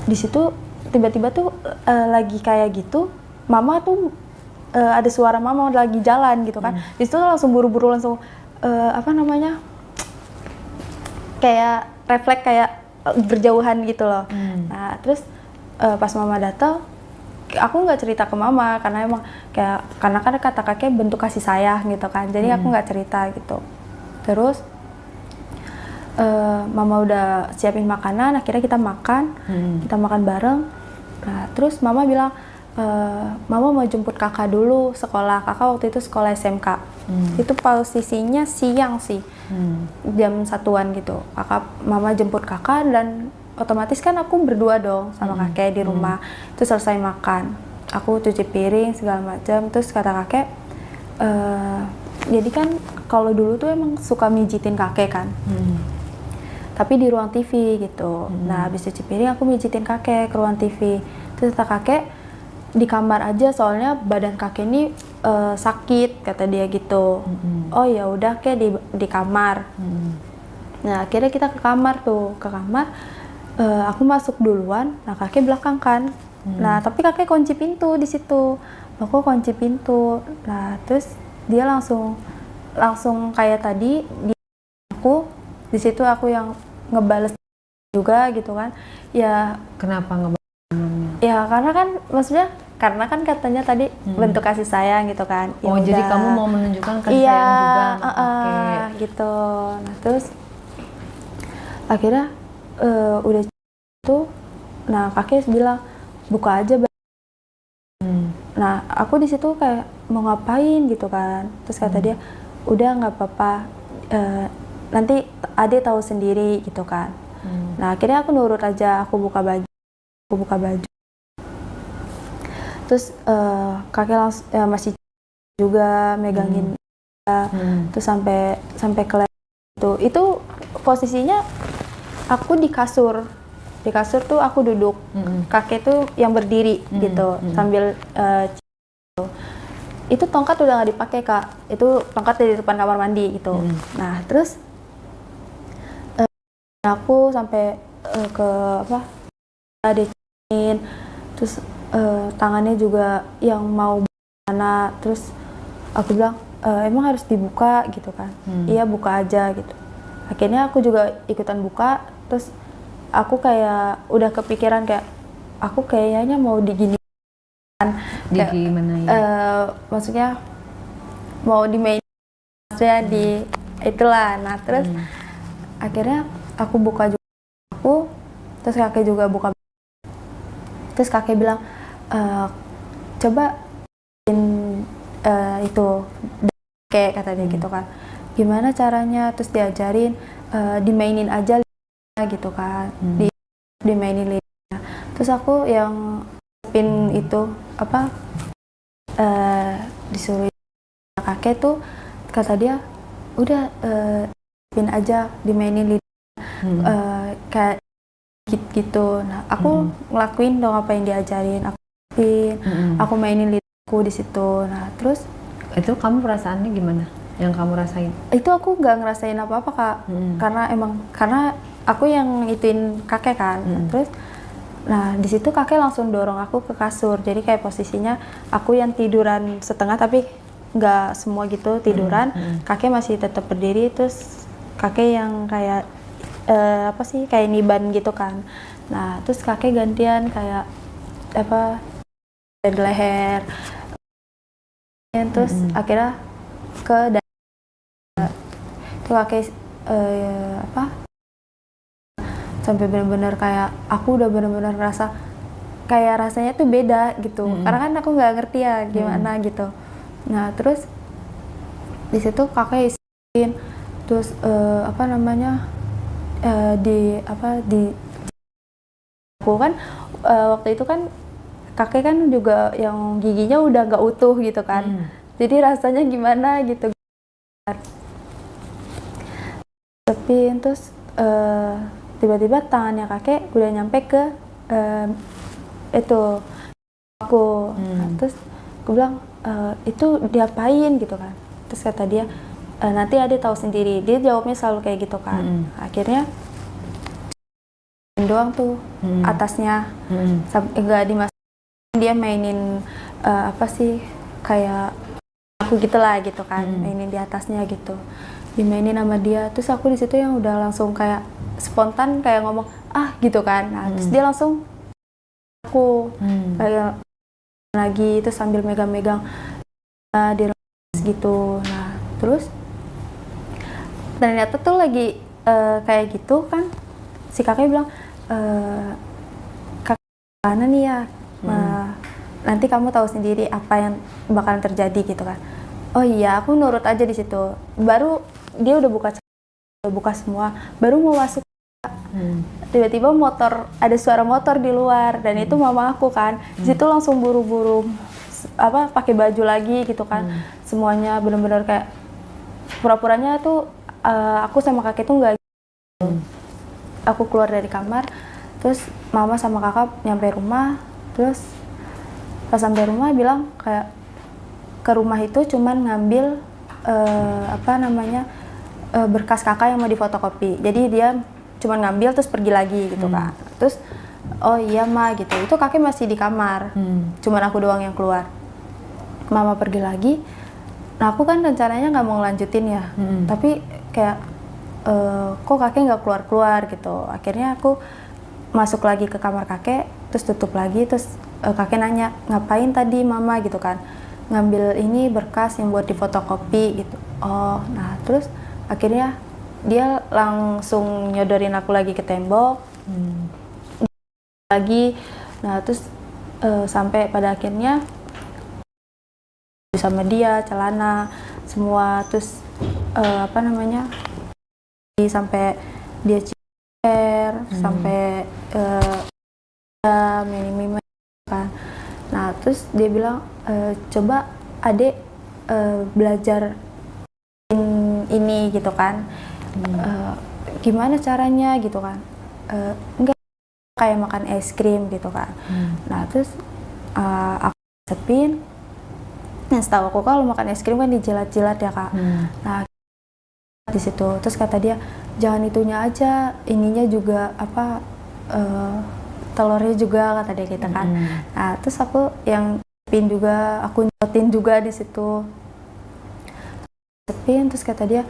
di situ tiba-tiba tuh lagi kayak gitu, mama tuh ada suara mama lagi jalan gitu kan. Di situ langsung buru-buru langsung apa namanya, kayak refleks kayak berjauhan gitu loh. Nah terus pas mama datang, aku nggak cerita ke mama karena emang kayak karena kan kata kakek bentuk kasih sayang gitu kan, jadi aku nggak cerita gitu. Terus mama udah siapin makanan, akhirnya kita makan bareng. Nah terus mama bilang mama mau jemput kakak dulu sekolah, kakak waktu itu sekolah SMK. Itu posisinya siang sih, jam 1-an gitu. Mama jemput kakak dan otomatis kan aku berdua dong sama kakek di rumah. Terus selesai makan, aku cuci piring segala macam. Terus kata kakek, jadi kan kalau dulu tuh emang suka mijitin kakek kan, tapi di ruang TV gitu. Nah habis cuci piring aku mijitin kakek ke ruang TV. Terus kata kakek, di kamar aja soalnya badan kakek ini sakit kata dia gitu. Oh ya udah kek di kamar. Nah akhirnya kita ke kamar. Aku masuk duluan, nah kakek belakang kan. Nah tapi kakek kunci pintu di situ. Aku kunci pintu. Nah terus dia langsung kayak tadi aku di situ, aku yang ngebales juga gitu kan. Ya kenapa ngebales? Ya karena kan maksudnya karena kan katanya tadi bentuk kasih sayang gitu kan. Ya oh jadi udah. kamu mau menunjukkan kasih sayang juga sama kakek gitu. Nah terus akhirnya udah itu, nah kakek bilang buka aja. Nah aku di situ kayak mau ngapain gitu kan. Terus kata dia udah nggak apa-apa, nanti Ade tahu sendiri gitu kan. Nah akhirnya aku nurut aja, aku buka baju. Terus kakek langsung masih juga megangin terus sampai ke itu gitu. Posisinya aku di kasur tuh aku duduk, kakek tuh yang berdiri gitu sambil itu tongkat udah nggak dipakai Kak, itu tongkat di depan kamar mandi gitu. Nah terus aku sampai ke apa, adecin, terus tangannya juga yang mau mana. Terus aku bilang emang harus dibuka gitu kan. Iya buka aja gitu. Akhirnya aku juga ikutan buka. Terus aku kayak udah kepikiran kayak aku kayaknya mau digini kan, gimana ya, maksudnya mau dimain, maksudnya di itulah. Nah terus akhirnya aku buka juga terus kakek juga buka. Terus kakek bilang coba itu kayak kata dia gitu kan, gimana caranya. Terus diajarin dimainin aja gitu kan, dimainin lidahnya. Terus aku yang pin itu apa disuruh kakek tuh, kata dia udah pin aja dimainin lidahnya kayak gitu. Nah aku ngelakuin dong apa yang diajarin, aku mainin lidahku di situ. Nah terus itu kamu perasaannya gimana yang kamu rasain? Itu aku nggak ngerasain apa-apa Kak, karena aku yang ituin kakek kan. Terus nah di situ kakek langsung dorong aku ke kasur, jadi kayak posisinya aku yang tiduran setengah tapi nggak semua gitu tiduran. Kakek masih tetap berdiri, terus kakek yang kayak apa sih kayak niban gitu kan. Nah terus kakek gantian kayak apa dari leher, terus akhirnya ke itu kakek apa sampai benar-benar kayak aku udah benar-benar ngerasa kayak rasanya tuh beda gitu, karena kan aku nggak ngerti ya gimana gitu. Nah terus di situ kakek isiin, terus apa namanya di aku kan waktu itu kan kakek kan juga yang giginya udah nggak utuh gitu kan, jadi rasanya gimana gitu. Tapi terus tiba-tiba tangannya kakek udah nyampe ke itu aku. Nah, terus aku bilang itu diapain gitu kan. Terus kata dia nanti Ade tahu sendiri. Dia jawabnya selalu kayak gitu kan. Akhirnya doang tuh atasnya, nggak dimasukin. Dia mainin apa sih kayak aku gitulah gitu kan, mainin di atasnya gitu, dimainin sama dia. Terus aku di situ yang udah langsung kayak spontan kayak ngomong gitu kan. Nah terus dia langsung aku kayak lagi itu sambil megang-megang di gitu. Nah terus ternyata tuh lagi kayak gitu kan, si kakek bilang kakek mana nih ya, nanti kamu tahu sendiri apa yang bakalan terjadi gitu kan. Oh iya, aku nurut aja di situ. Baru dia udah buka semua, baru mau masuk. Tiba-tiba ada suara motor di luar dan itu mama aku kan. Di situ langsung buru-buru pakai baju lagi gitu kan. Semuanya benar-benar kayak pura-puranya tuh aku sama kakek tuh nggak. Aku keluar dari kamar, terus mama sama kakak nyampe rumah, terus pas sampai rumah bilang kayak ke rumah itu cuman ngambil berkas kakak yang mau difotokopi. Jadi dia cuman ngambil terus pergi lagi gitu kan. Terus oh iya ma gitu, itu kakek masih di kamar, cuman aku doang yang keluar. Mama pergi lagi. Nah aku kan rencananya nggak mau ngelanjutin ya, tapi kayak kok kakek nggak keluar-keluar gitu. Akhirnya aku masuk lagi ke kamar kakek, terus tutup lagi, terus kakek nanya, ngapain tadi mama gitu kan, ngambil ini berkas yang buat difotokopi gitu. Oh, nah terus akhirnya dia langsung nyodorin aku lagi ke tembok, lagi. Nah terus sampai pada akhirnya sama dia, celana, semua, terus sampai dia ciper, sampai mini kan. Nah terus dia bilang coba adek belajar ini gitu kan, gimana caranya gitu kan, enggak kayak makan es krim gitu kan. Nah terus aku resepin. Nah setahu aku kalau makan es krim kan dijilat-jilat ya kak. Nah di situ terus kata dia jangan itunya aja, ininya juga telurnya juga kata dia gitu kan. Nah terus aku yang pin juga, aku nyotin juga di situ sepin. Terus kata dia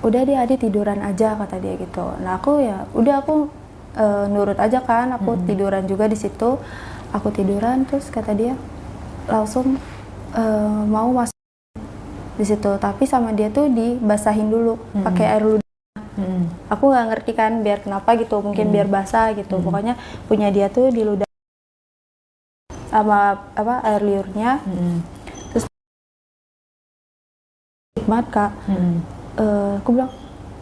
udah dia Adi tiduran aja kata dia gitu. Nah aku ya udah, aku nurut aja kan, aku tiduran juga di situ. Aku tiduran, terus kata dia langsung mau masuk di situ, tapi sama dia tuh dibasahin dulu pakai air ludah. Aku nggak ngerti kan biar kenapa gitu, mungkin biar basah gitu. Pokoknya punya dia tuh diludah sama air liurnya. Terus hikmat kak, aku bilang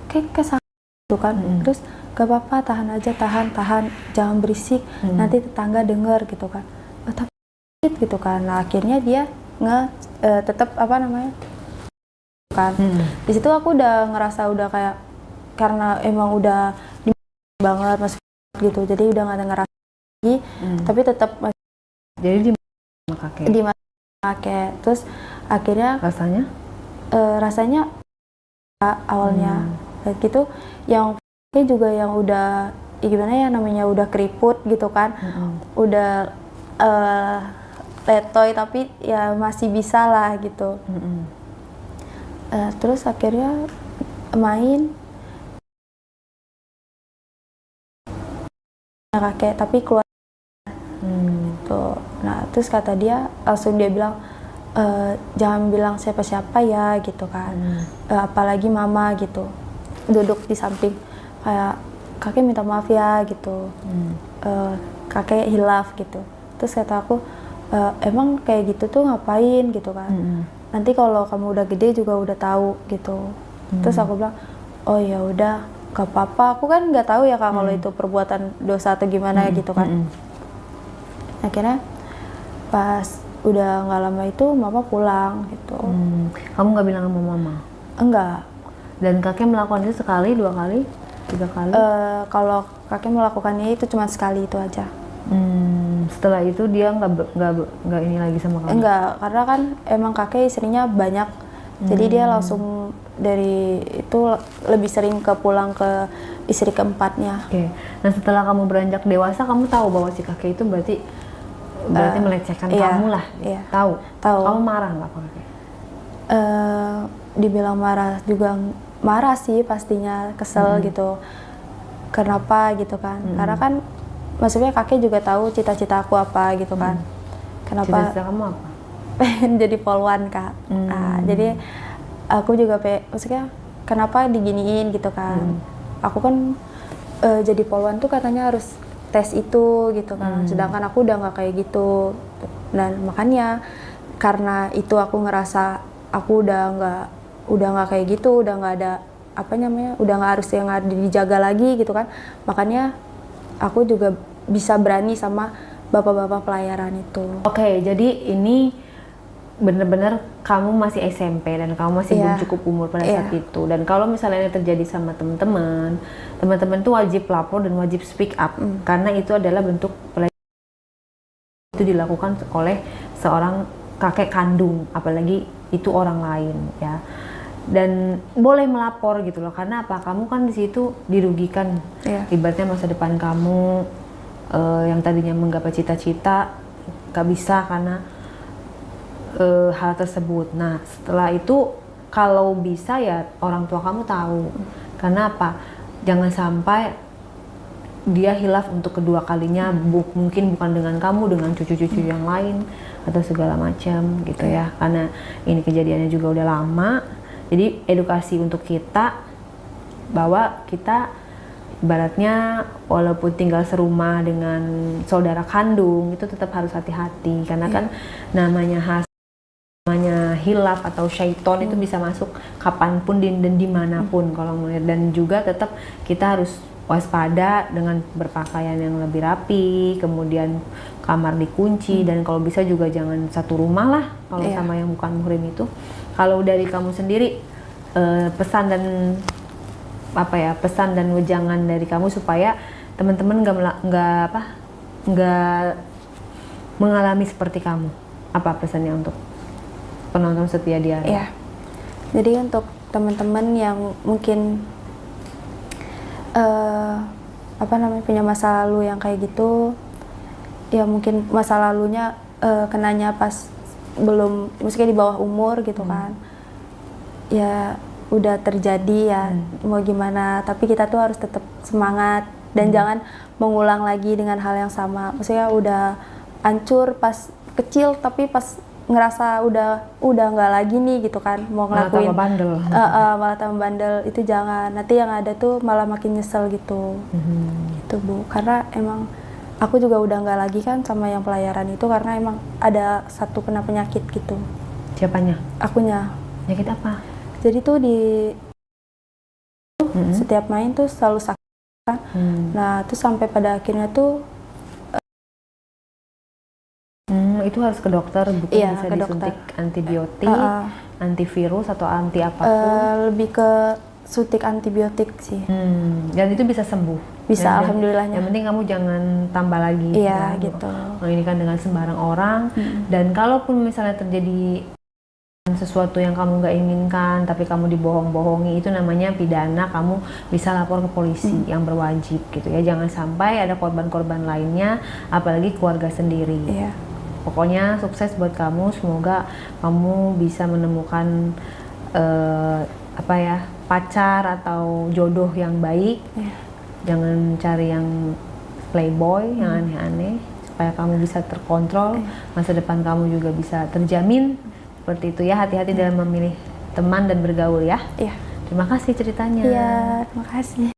kayak kesakit gitu kan. Terus gak apa-apa, tahan aja, tahan, jangan berisik, nanti tetangga denger gitu kan. Tapi gitu kan. Nah akhirnya dia tetap kan. Di situ aku udah ngerasa udah kayak, karena emang udah banget masih gitu, jadi udah nggak ada ngerasa lagi, tapi tetap jadi di kakek. Di kakek. Terus akhirnya rasanya awalnya kayak gitu, yang juga yang udah gimana ya namanya, udah keriput gitu kan, udah letoy tapi ya masih bisa lah gitu. Terus akhirnya main kakek tapi keluar tuh. Nah terus kata dia langsung, dia bilang jangan bilang siapa-siapa ya gitu kan, apalagi mama gitu. Duduk di samping kayak kakek minta maaf ya gitu, kakek hilaf gitu. Terus kata aku emang kayak gitu tuh ngapain gitu kan, nanti kalau kamu udah gede juga udah tahu gitu. Terus aku bilang oh ya udah gak apa-apa, aku kan nggak tahu ya kak kalau itu perbuatan dosa atau gimana gitu kan. Akhirnya pas udah nggak lama itu mama pulang gitu. Kamu nggak bilang sama mama? Enggak. Dan kakek melakukan itu sekali, 2 kali, 3 kali? Kalau kakek melakukannya itu cuma sekali itu aja. Setelah itu dia nggak ini lagi sama kamu? Enggak, karena kan emang kakek istrinya banyak Jadi dia langsung dari itu lebih sering pulang ke istri keempatnya. Oke. Nah setelah kamu beranjak dewasa, kamu tahu bahwa si kakek itu berarti melecehkan Iya, kamu lah. iya. Tahu. Tahu. Kamu marah nggak sama kakek? Dibilang marah juga marah sih pastinya, kesel gitu. Kenapa gitu kan? Karena kan maksudnya kakek juga tahu cita-cita aku apa gitu kan. Kenapa? Cita-cita kamu apa? Pengen jadi polwan Kak. Nah, jadi aku juga maksudnya kenapa diginiin gitu kan. Aku kan jadi polwan tuh katanya harus tes itu gitu kan. Sedangkan aku udah nggak kayak gitu. Dan makanya karena itu aku ngerasa aku udah nggak kayak gitu, udah nggak ada udah nggak harus yang ada dijaga lagi gitu kan. Makanya aku juga bisa berani sama bapak-bapak pelayaran itu. Oke, jadi ini bener-bener kamu masih SMP dan kamu masih belum cukup umur pada saat itu. Dan kalau misalnya ini terjadi sama teman-teman tuh wajib lapor dan wajib speak up karena itu adalah bentuk pelecehan itu dilakukan oleh seorang kakek kandung, apalagi itu orang lain ya. Dan boleh melapor gitu loh, karena apa? Kamu kan di situ dirugikan, ibaratnya masa depan kamu yang tadinya menggapai cita-cita gak bisa karena hal tersebut. Nah setelah itu kalau bisa ya orang tua kamu tahu, karena apa? Jangan sampai dia hilaf untuk kedua kalinya, mungkin bukan dengan kamu, dengan cucu-cucu yang lain atau segala macam gitu ya, karena ini kejadiannya juga udah lama. Jadi edukasi untuk kita bahwa kita ibaratnya walaupun tinggal serumah dengan saudara kandung itu tetap harus hati-hati, karena kan namanya hilaf atau syaiton itu bisa masuk kapanpun dan dimanapun kalau melihat. Dan juga tetap kita harus waspada dengan berpakaian yang lebih rapi, kemudian kamar dikunci, dan kalau bisa juga jangan satu rumah lah kalau sama yang bukan muhrim itu. Kalau dari kamu sendiri pesan dan wejangan dari kamu supaya teman-teman nggak mengalami seperti kamu, apa pesannya untuk penonton setia Diara? Iya. Jadi untuk teman-teman yang mungkin punya masa lalu yang kayak gitu, ya mungkin masa lalunya kenanya pas belum, maksudnya di bawah umur gitu kan, ya udah terjadi ya, mau gimana, tapi kita tuh harus tetap semangat dan jangan mengulang lagi dengan hal yang sama. Maksudnya udah hancur pas kecil tapi pas ngerasa udah nggak lagi nih gitu kan, mau ngelakuin malah tambah bandel, itu jangan, nanti yang ada tuh malah makin nyesel gitu. Itu Bu, karena emang aku juga udah nggak lagi kan sama yang pelayaran itu karena emang ada satu kena penyakit gitu. Siapanya? Akunya. Penyakit apa? Jadi tuh setiap main tuh selalu sakit kan. Nah tuh sampai pada akhirnya tuh itu harus ke dokter, bukan bisa disuntik antibiotik, antivirus atau anti apapun? Lebih ke suntik antibiotik sih. Dan itu bisa sembuh? Bisa, alhamdulillahnya. Yang penting kamu jangan tambah lagi. Iya gitu. Ini kan dengan sembarang orang. Dan kalaupun misalnya terjadi sesuatu yang kamu nggak inginkan tapi kamu dibohong-bohongi, itu namanya pidana. Kamu bisa lapor ke polisi yang berwajib gitu ya. Jangan sampai ada korban-korban lainnya, apalagi keluarga sendiri. Pokoknya sukses buat kamu, semoga kamu bisa menemukan pacar atau jodoh yang baik. Jangan cari yang playboy, yang aneh-aneh, supaya kamu bisa terkontrol, masa depan kamu juga bisa terjamin. Seperti itu ya, hati-hati dalam memilih teman dan bergaul ya. Terima kasih ceritanya. Iya, terima kasih.